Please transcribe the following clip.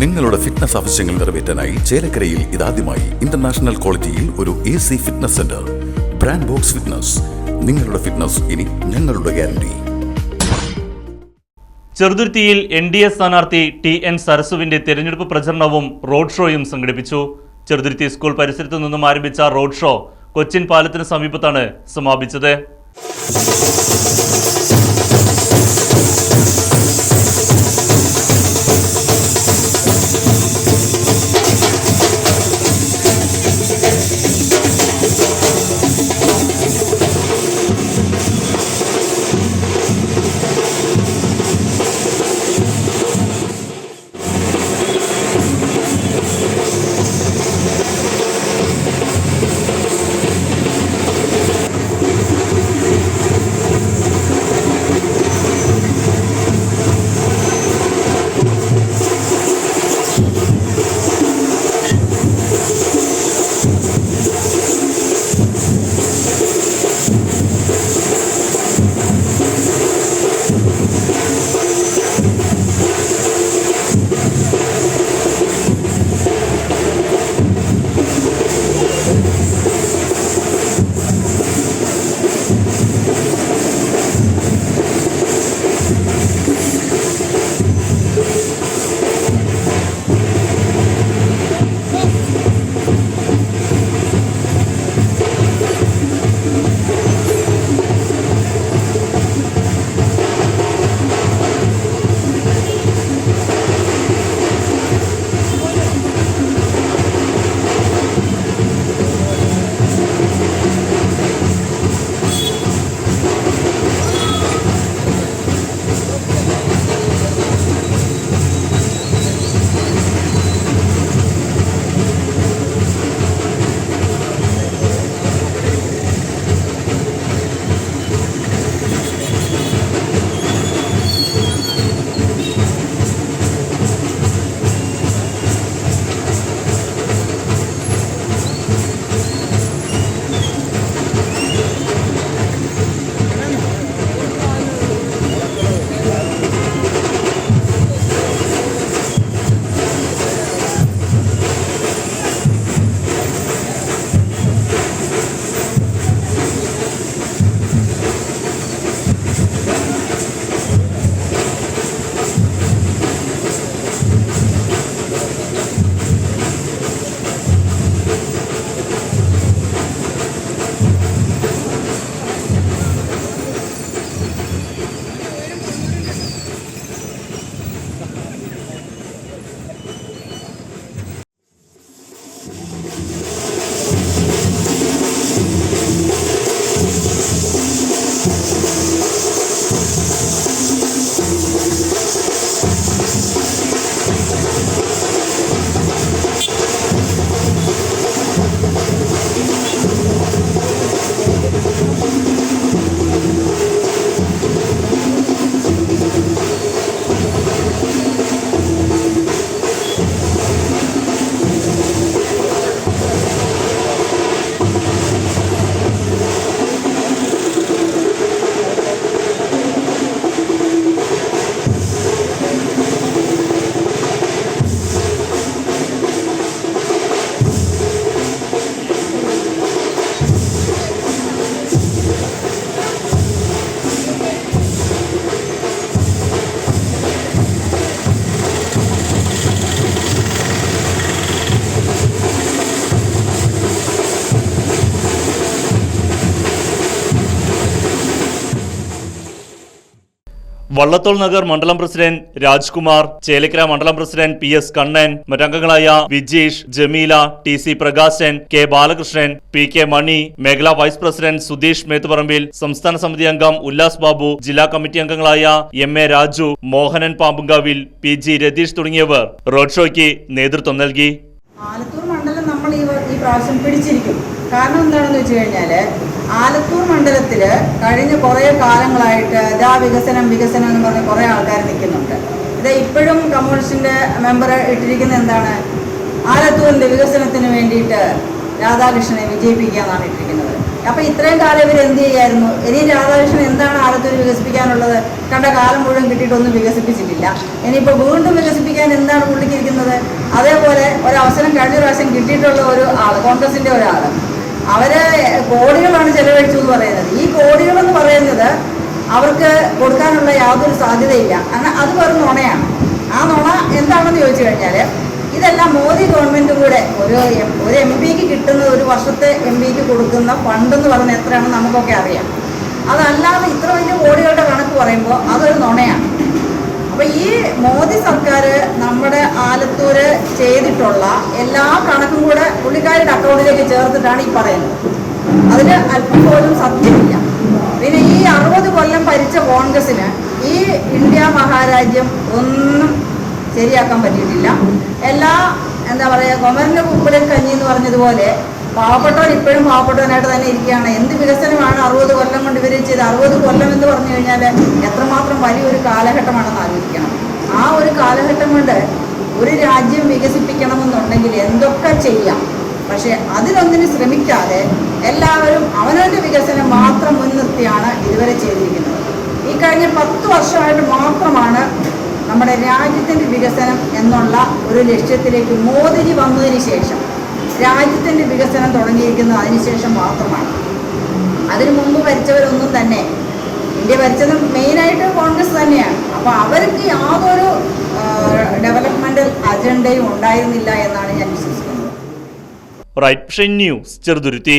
നിങ്ങളുടെ ഫിറ്റ്നസ് ആവശ്യങ്ങൾ നിറവേറ്റാനായി ചേലക്കരയിൽ ഇതാദ്യമായി ഇന്റർനാഷണൽ ക്വാളിറ്റിയിൽ ഒരു AC fitness centre. Brand box fitness. നിങ്ങളുടെ ഫിറ്റ്നസ് ഇനി ഞങ്ങളുടെ ഗ്യാരണ്ടി. ചെറുതുരുത്തിയിൽ NDA സ്ഥാനാർത്ഥി TN സരസുവിന്റെ തെരഞ്ഞെടുപ്പ് പ്രചരണവും റോഡ് ഷോയും സംഘടിപ്പിച്ചു. ചെറുതുരുത്തി സ്കൂൾ പരിസരത്തു നിന്നും ആരംഭിച്ച റോഡ് ഷോ കൊച്ചിൻ പാലത്തിന് സമീപത്താണ് സമാപിച്ചത്. വള്ളത്തോൾ നഗർ മണ്ഡലം പ്രസിഡന്റ് രാജ്കുമാർ, ചേലക്കര മണ്ഡലം പ്രസിഡന്റ് PS കണ്ണൻ, മറ്റംഗങ്ങളായ Vijeesh, Jameela, TC Prakashan, K Balakrishnan, PK Mani, മേഖലാ വൈസ് പ്രസിഡന്റ് സുധീഷ് മേത്തുപറമ്പിൽ, സംസ്ഥാന സമിതി അംഗം ഉല്ലാസ് ബാബു, ജില്ലാ കമ്മിറ്റി അംഗങ്ങളായ MA രാജു, മോഹനൻ പാമ്പുങ്കാവിൽ, PG രതീഷ് തുടങ്ങിയവർ റോഡ് ഷോയ്ക്ക് നേതൃത്വം നൽകി. ആലത്തൂർ മണ്ഡലം നമ്മൾ ഈ പ്രാവശ്യം പിടിച്ചിരിക്കും. കാരണം എന്താണെന്ന് വെച്ച് കഴിഞ്ഞാൽ ആലത്തൂർ മണ്ഡലത്തിൽ കഴിഞ്ഞ കുറേ കാലങ്ങളായിട്ട് വികസനം എന്ന് പറഞ്ഞ് കുറേ ആൾക്കാർ നിൽക്കുന്നുണ്ട്. ഇത് ഇപ്പോഴും കമ്മ്യൂണിസ്റ്റിൻ്റെ മെമ്പർ ഇട്ടിരിക്കുന്നത് എന്താണ്? ആലത്തൂരിൻ്റെ വികസനത്തിന് വേണ്ടിയിട്ട് രാധാകൃഷ്ണനെ വിജയിപ്പിക്കുക എന്നാണ് ഇട്ടിരിക്കുന്നത്. അപ്പോൾ ഇത്രയും കാലം ഇവർ എന്ത് ചെയ്യായിരുന്നു? ഇനി രാധാകൃഷ്ണൻ എന്താണ് ആലത്തൂർ വികസിപ്പിക്കാനുള്ളത്? കണ്ട കാലം മുഴുവൻ കിട്ടിയിട്ടൊന്നും വികസിപ്പിച്ചിട്ടില്ല. ഇനിയിപ്പോൾ വീണ്ടും വികസിപ്പിക്കാൻ എന്താണ് പുള്ളിക്കിരിക്കുന്നത്? അതേപോലെ ഒരവസരം കഴിഞ്ഞ പ്രാവശ്യം കിട്ടിയിട്ടുള്ള ഒരു ആൾ, കോൺഗ്രസിൻ്റെ ഒരാൾ, അവര് കോടികളാണ് ചെലവഴിച്ചു എന്ന് പറയുന്നത്. ഈ കോടികളെന്ന് പറയുന്നത് അവർക്ക് കൊടുക്കാനുള്ള യാതൊരു സാധ്യതയില്ല. കാരണം അത് വെറും നുണയാണ്. ആ നുണ എന്താണെന്ന് ചോദിച്ചു കഴിഞ്ഞാൽ, ഇതെല്ലാം മോദി ഗവൺമെൻറ്റും കൂടെ ഒരു എം പിക്ക് കിട്ടുന്ന, ഒരു വർഷത്തെ എം പിക്ക് കൊടുക്കുന്ന ഫണ്ടെന്ന് പറഞ്ഞാൽ എത്രയാണെന്ന് നമുക്കൊക്കെ അറിയാം. അതല്ലാതെ ഇത്ര വലിയ കോടികളുടെ കണക്ക് പറയുമ്പോൾ അതൊരു നുണയാണ്. അപ്പോൾ ഈ മോദി സർക്കാർ നമ്മുടെ ആലത്തൂര് ചെയ്തിട്ടുള്ള എല്ലാ കണക്കും കൂടെ പുള്ളിക്കാരുടെ അക്കൗണ്ടിലേക്ക് ചേർത്തിട്ടാണ് ഈ പറയുന്നത്. അതിന് അല്പം പോലും സത്യമില്ല. പിന്നെ ഈ 60 കൊല്ലം ഭരിച്ച കോൺഗ്രസ്സിന് ഈ ഇന്ത്യ മഹാരാജ്യം ഒന്നും ശരിയാക്കാൻ പറ്റിയിട്ടില്ല. എല്ലാ എന്താ പറയുക, കൊമരൻ്റെ കുപ്പിളിൽ കഞ്ഞി എന്ന് പറഞ്ഞതുപോലെ പാവപ്പെട്ടവർ ഇപ്പോഴും പാവപ്പെട്ടവനായിട്ട് തന്നെ ഇരിക്കുകയാണ്. എന്ത് വികസനമാണ് 60 കൊല്ലം കൊണ്ട് ഇവർ ചെയ്ത്? 60 കൊല്ലം എന്ന് പറഞ്ഞു കഴിഞ്ഞാൽ എത്രമാത്രം വലിയൊരു കാലഘട്ടമാണെന്ന് ആലോചിക്കണം. ആ ഒരു കാലഘട്ടം കൊണ്ട് ഒരു രാജ്യം വികസിപ്പിക്കണമെന്നുണ്ടെങ്കിൽ എന്തൊക്കെ ചെയ്യാം. പക്ഷേ അതിനൊന്നിനും ശ്രമിക്കാതെ എല്ലാവരും അവനവൻ്റെ വികസനം മാത്രം മുൻനിർത്തിയാണ് ഇതുവരെ ചെയ്തിരിക്കുന്നത്. ഈ കഴിഞ്ഞ 10 വർഷമായിട്ട് മാത്രമാണ് നമ്മുടെ രാജ്യത്തിൻ്റെ വികസനം എന്നുള്ള ഒരു ലക്ഷ്യത്തിലേക്ക് മോദിജി വന്നതിന് ശേഷം രാജ്യത്തിൻ്റെ വികസനം തുടങ്ങിയിരിക്കുന്നത് അതിനുശേഷം മാത്രമാണ്. അതിനു മുമ്പ് ഭരിച്ചവരൊന്നും തന്നെ, ഇന്ത്യ ഭരിച്ചത് മെയിനായിട്ട് കോൺഗ്രസ് തന്നെയാണ്. അപ്പോൾ അവർക്ക് യാതൊരു ഡെവലപ്മെൻ്റൽ അജണ്ടയും ഉണ്ടായിരുന്നില്ല എന്നാണ് ഞാൻ വിശ്വസിക്കുന്നത്. Right news Cheruthuruthy.